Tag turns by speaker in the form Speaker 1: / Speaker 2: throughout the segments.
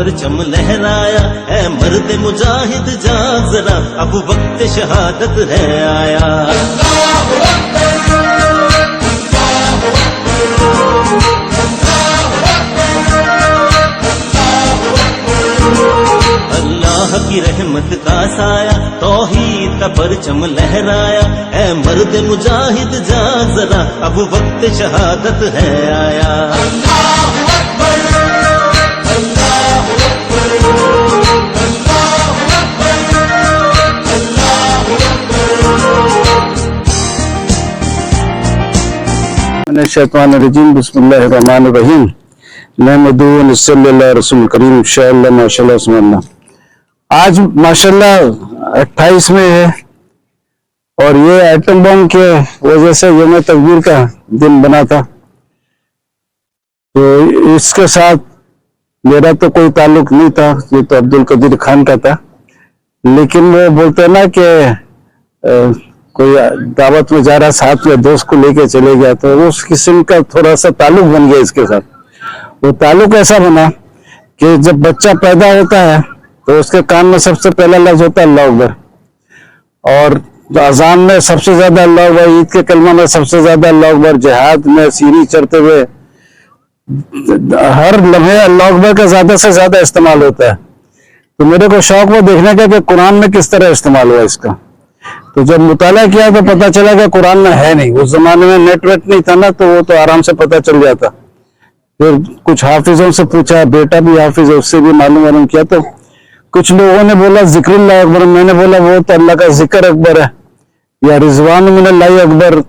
Speaker 1: پرچم لہرایا، اے مرد مجاہد جاگ ذرا، اب وقت شہادت ہے آیا۔ اللہ کی رحمت کا سایہ، توحید کا پرچم لہرایا، اے مرد مجاہد جاگ ذرا، اب وقت شہادت ہے آیا۔
Speaker 2: من الشیطان الرجیم، بسم اللہ الرحمن الرحیم، نحمدہ و نصلی اللہ رسول کریم، انشاءاللہ ماشاءاللہ سبحان اللہ۔ آج ماشاءاللہ 28 میں ہے اور یہ ایٹم بم کے وجہ سے یوم تکبیر کا دن بنا تھا، تو اس کے ساتھ میرا تو کوئی تعلق نہیں تھا، یہ تو عبدالقدیر خان کا تھا، لیکن وہ بولتے ہیں نا کہ کوئی دعوت میں جا رہا ساتھ میں دوست کو لے کے چلے گیا، تو اس قسم کا تھوڑا سا تعلق بن گیا اس کے ساتھ۔ وہ تعلق ایسا بنا کہ جب بچہ پیدا ہوتا ہے تو اس کے کان میں سب سے پہلا لفظ ہوتا ہے اللہ اکبر، اور اذان میں سب سے زیادہ اللہ اکبر، عید کے کلمہ میں سب سے زیادہ اللہ اکبر، جہاد میں سیڑھی چڑھتے ہوئے ہر لمحے اللہ اکبر کا زیادہ سے زیادہ استعمال ہوتا ہے۔ تو میرے کو شوق وہ دیکھنے کا کہ قرآن میں کس طرح استعمال ہوا اس کا، تو جب مطالعہ کیا تو پتہ چلا کہ قرآن میں ہے نہیں۔ اس زمانے میں نیٹ ویٹ نہیں تھا نا، تو وہ تو آرام سے پتہ چل جاتا۔ پھر کچھ حافظوں سے پوچھا، بیٹا بھی حافظ ہے، اس سے بھی معلوم کیا، تو کچھ لوگوں نے بولا ذکر اللہ اکبر، میں نے بولا وہ تو اللہ کا ذکر اکبر ہے، یا رضوان من اللہ اکبر،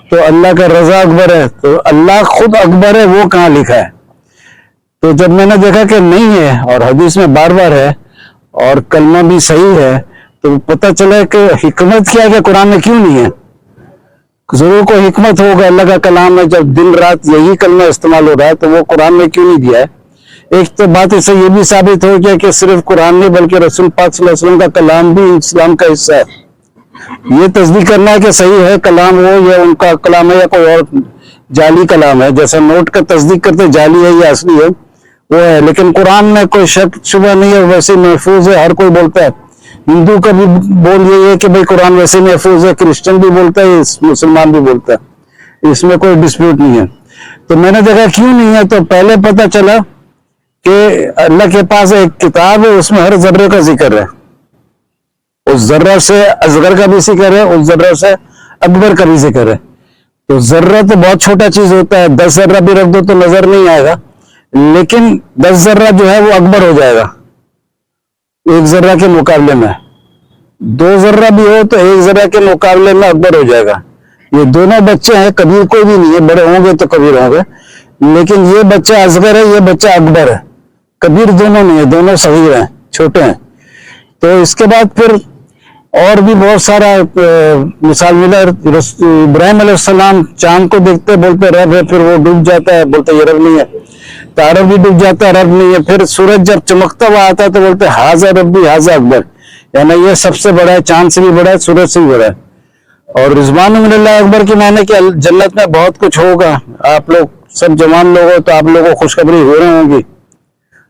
Speaker 2: تو اللہ کا رضا اکبر ہے، تو اللہ خود اکبر ہے وہ کہاں لکھا ہے؟ تو جب میں نے دیکھا کہ نہیں ہے اور حدیث میں بار بار ہے اور کلمہ بھی صحیح ہے، تو پتہ چلا کہ حکمت کیا ہے کہ قرآن میں کیوں نہیں ہے۔ ضرور کوئی حکمت ہوگا، اللہ کا کلام ہے، جب دن رات یہی کلمہ استعمال ہو رہا ہے تو وہ قرآن میں کیوں نہیں دیا ہے۔ ایک تو بات اس سے یہ بھی ثابت ہو گیا کہ صرف قرآن نہیں بلکہ رسول پاک صلی اللہ علیہ وسلم کا کلام بھی اسلام کا حصہ ہے۔ یہ تصدیق کرنا ہے کہ صحیح ہے کلام وہ، یا ان کا کلام ہے یا کوئی اور جعلی کلام ہے، جیسا نوٹ کا تصدیق کرتے جعلی ہے یا اصلی ہے وہ ہے، لیکن قرآن میں کوئی شک شبہ نہیں ہے، ویسے محفوظ ہے، ہر کوئی بولتا ہے۔ ہندو کا بھی بول یہی ہے کہ بھئی قرآن ویسے محفوظ ہے، کرسچن بھی بولتا ہے، مسلمان بھی بولتا ہے، اس میں کوئی ڈسپیوٹ نہیں ہے۔ تو میں نے دیکھا کیوں نہیں ہے، تو پہلے پتہ چلا کہ اللہ کے پاس ایک کتاب ہے، اس میں ہر ذرے کا ذکر ہے، اس ذرہ سے اصغر کا بھی ذکر ہے، اس ذرہ سے اکبر کا بھی ذکر ہے۔ تو ذرہ تو بہت چھوٹا چیز ہوتا ہے، 10 ذرہ بھی رکھ دو تو نظر نہیں آئے گا، لیکن 10 ذرہ جو ہے وہ اکبر ہو جائے گا ایک ذرہ کے مقابلے میں، 2 ذرہ بھی ہو تو 1 ذرہ کے مقابلے میں اکبر ہو جائے گا۔ یہ دونوں بچے ہیں، کبیر کوئی بھی نہیں ہے، بڑے ہوں گے تو کبیر ہوں گے، لیکن یہ بچہ اصغر ہے، یہ بچہ اکبر ہے، کبیر دونوں نہیں ہے، دونوں صغیر ہیں، چھوٹے ہیں۔ تو اس کے بعد پھر اور بھی بہت سارا مثال ملا، ابراہیم علیہ السلام چاند کو دیکھتے بولتے رب ہے، پھر وہ ڈوب جاتا ہے، بولتے یہ رب نہیں ہے، تارا بھی ڈوب جاتا ہے، رب نہیں ہے، پھر سورج جب چمکتا ہوا آتا ہے تو بولتے ہاذا ربی ہاذا اکبر، یعنی یہ سب سے بڑا ہے، چاند سے بھی بڑا ہے، سورج سے بھی بڑا ہے۔ اور رضوان من اللہ اکبر کی معنی کہ جنت میں بہت کچھ ہوگا، آپ لوگ سب جوان لوگ ہو تو آپ لوگوں کو خوشخبری ہو رہی ہوں گی،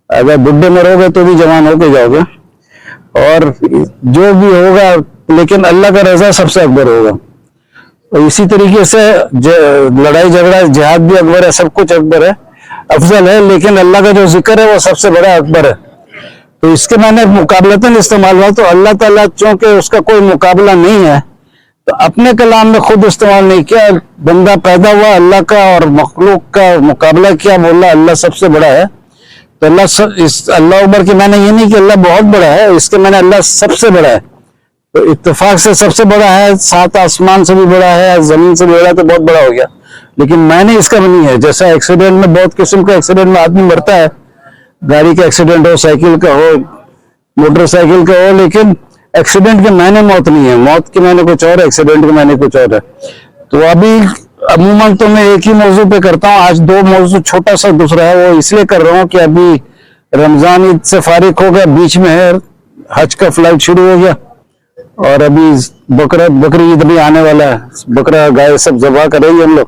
Speaker 2: اگر بڈھے میں رہو گے تو بھی جوان ہو کے جاؤ گے، اور جو بھی ہوگا، لیکن اللہ کا رضا سب سے اکبر ہوگا۔ اور اسی طریقے سے لڑائی جھگڑا جہاد بھی اکبر ہے، سب کچھ اکبر ہے، افضل ہے، لیکن اللہ کا جو ذکر ہے وہ سب سے بڑا اکبر ہے۔ تو اس کے معنی مقابلتاً استعمال ہوا، تو اللہ تعالیٰ چونکہ اس کا کوئی مقابلہ نہیں ہے تو اپنے کلام میں خود استعمال نہیں کیا، بندہ پیدا ہوا اللہ کا اور مخلوق کا مقابلہ کیا، بولا اللہ سب سے بڑا ہے۔ تو اللہ اکبر کے معنی یہ نہیں کہ اللہ بہت بڑا ہے، اس کے معنی اللہ سب سے بڑا ہے۔ تو اتفاق سے سب سے بڑا ہے، 7 آسمان سے بھی بڑا ہے، زمین سے بھی بڑا ہے، تو بہت بڑا ہو گیا، لیکن معنی اس کا بھی نہیں ہے۔ جیسا ایکسیڈنٹ میں بہت قسم کا ایکسیڈنٹ میں آدمی مرتا ہے، گاڑی کا ایکسیڈنٹ ہو، سائیکل کا ہو، موٹر سائیکل کا ہو، لیکن ایکسیڈنٹ کے معنی موت نہیں ہے، موت کے معنی کچھ اور ہے، ایکسیڈنٹ کے معنی کچھ اور ہے۔ تو ابھی عموماً تو میں ایک ہی موضوع پہ کرتا ہوں، آج 2 موضوع چھوٹا سا دوسرا ہے، وہ اس لیے کر رہا ہوں کہ ابھی رمضان عید سے فارغ ہو گیا، بیچ میں ہے حج کا فلائٹ شروع ہو گیا، اور ابھی بقرعید بھی آنے والا ہے، بکرا گائے سب ذبح کریں گے ہم لوگ۔